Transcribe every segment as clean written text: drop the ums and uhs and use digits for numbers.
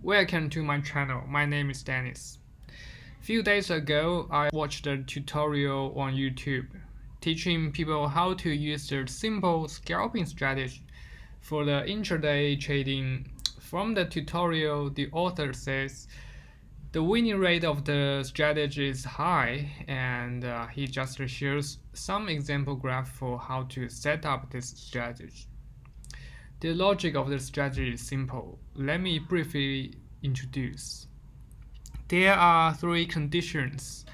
Welcome to my channel. My name is Dennis. Few days ago, I watched a tutorial on YouTube teaching people how to use the simple scalping strategy for the intraday trading. From the tutorial, the author says the winning rate of the strategy is high, and he just shares some example graph for how to set up this strategy. The logic of the strategy is simple. Let me briefly introduce. There are three conditions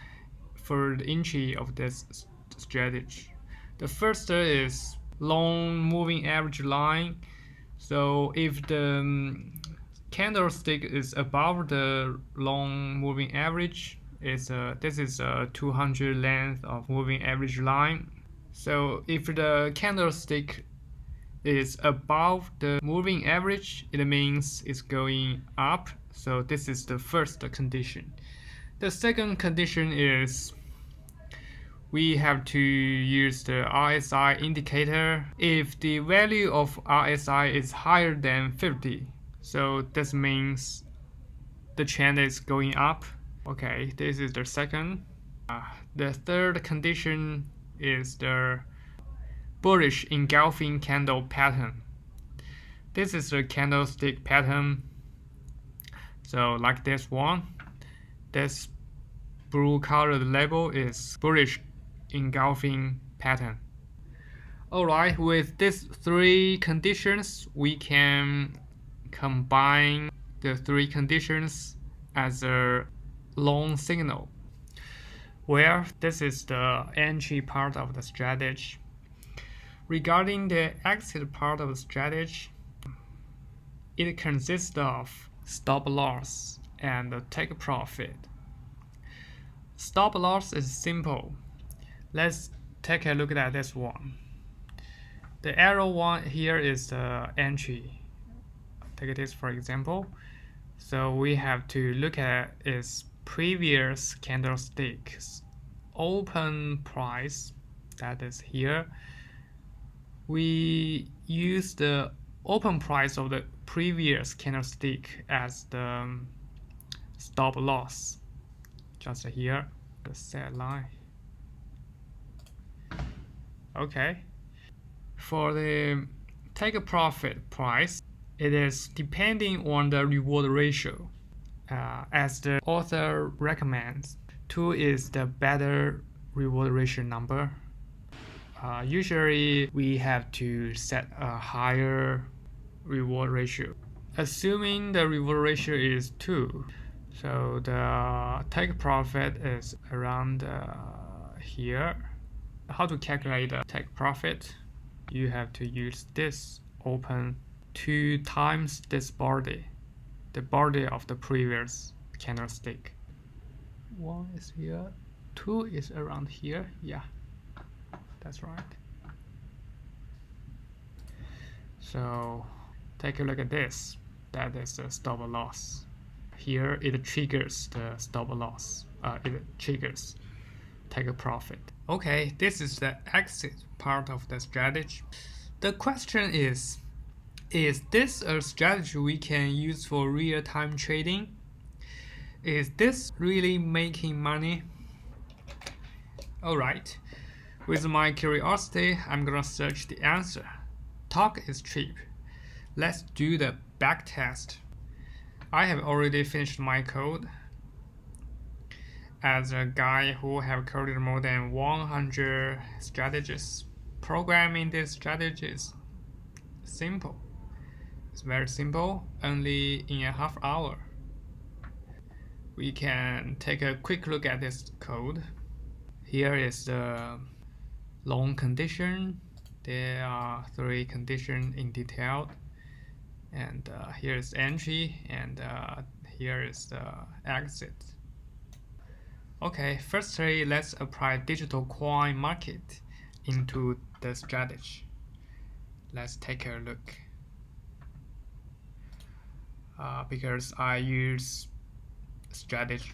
for the entry of this strategy. The first is long moving average line. So if the candlestick is above the long moving average, this is a 200 length of moving average line. So if the candlestick is above the moving average, it means it's going up. So this is the first condition. The second condition is we have to use the RSI indicator. If the value of RSI is higher than 50, so this means the trend is going up. Okay, this is the second. The third condition is the bullish engulfing candle pattern. This is the candlestick pattern. So like this one, this blue colored label is bullish engulfing pattern. Alright, with these three conditions, we can combine the three conditions as a long signal, where this is the entry part of the strategy. Regarding the exit part of the strategy, it consists of stop loss and take profit. Stop loss is simple. Let's take a look at this one. The arrow one here is the entry. Take this for example. So we have to look at its previous candlestick's open price, that is here. We use the open price of the previous candlestick as the stop loss, just here, the set line. Okay, for the take a profit price, it is depending on the reward ratio. As the author recommends, 2 is the better reward ratio number. Usually we have to set a higher reward ratio. Assuming the reward ratio is 2, so the take profit is around here. How to calculate the take profit? You have to use this open 2 times this body, the body of the previous candlestick. 1 is here, 2 is around here. Yeah, that's right. So take a look at this. That is the stop loss. Here it triggers the stop loss. It triggers take a profit. Okay, this is the exit part of the strategy. The question is this a strategy we can use for real-time trading? Is this really making money? Alright, with my curiosity, I'm gonna search the answer. Talk is cheap. Let's do the backtest. I have already finished my code. As a guy who have coded more than 100 strategies, programming these strategies simple. It's very simple, only in a half hour. We can take a quick look at this code. Here is the long condition. There are 3 conditions in detail. And here is entry, and here is the exit. Okay, firstly, let's apply digital coin market into the strategy. Let's take a look. Because I use strategy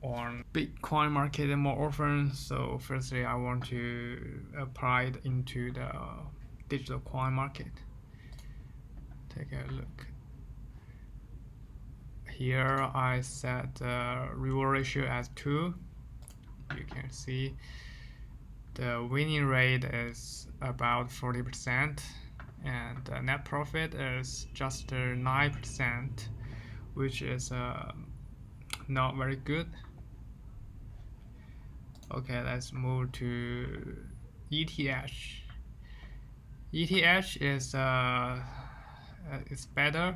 on Bitcoin market more often, so firstly I want to apply it into the digital coin market. Take a look. here I set the reward ratio as 2. You can see the winning rate is about 40%, and the net profit is just 9%, which is not very good. Okay, let's move to ETH. ETH is better.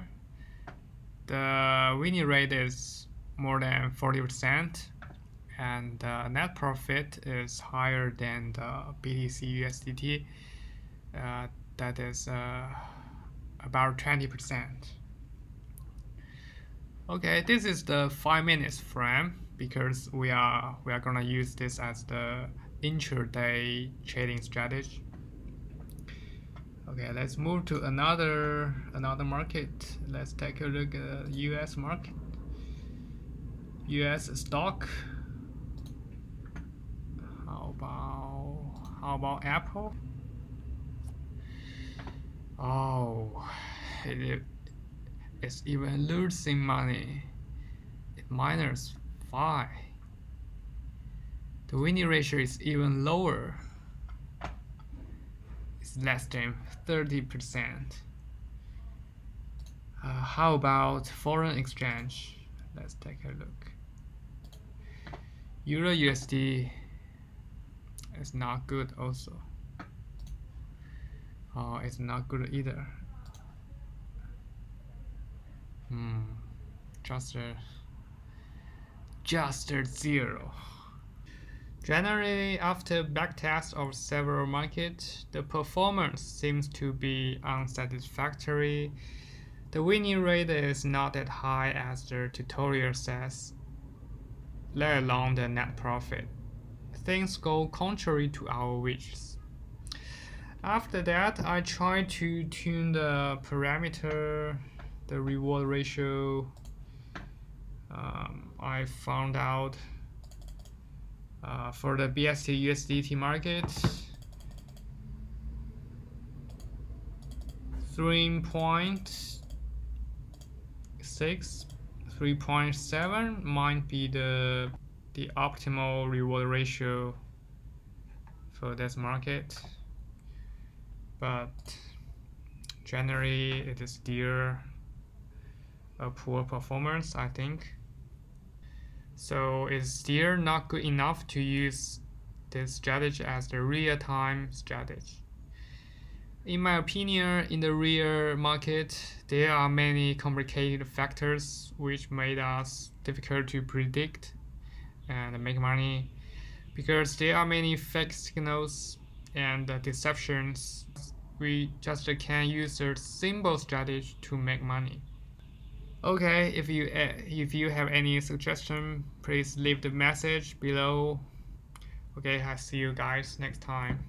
The winning rate is more than 40%, and the net profit is higher than the BTC USDT. That is about 20%. Okay, this is the 5 minutes frame because we are gonna use this as the intraday trading strategy. Okay, let's move to another market. Let's take a look at US market. US stock. How about Apple? Oh, it's even losing money. It's -5. The winning ratio is even lower. It's less than 30%. How about foreign exchange? Let's take a look. Euro USD is not good also. Oh, it's not good either. Just a 0. Generally, after backtest of several markets, the performance seems to be unsatisfactory. The winning rate is not that high as the tutorial says, let alone the net profit. Things go contrary to our wishes. After that, I tried to tune the parameter, the reward ratio. I found out for the BST USDT market, 3.6, 3.7 might be the optimal reward ratio for this market, but generally it is still a poor performance, I think. So it's still not good enough to use this strategy as the real-time strategy. In my opinion, in the real market, there are many complicated factors which made us difficult to predict and make money, because there are many fake signals and deceptions. We just can't use a simple strategy to make money. Okay, if you have any suggestion, please leave the message below. Okay, I'll see you guys next time.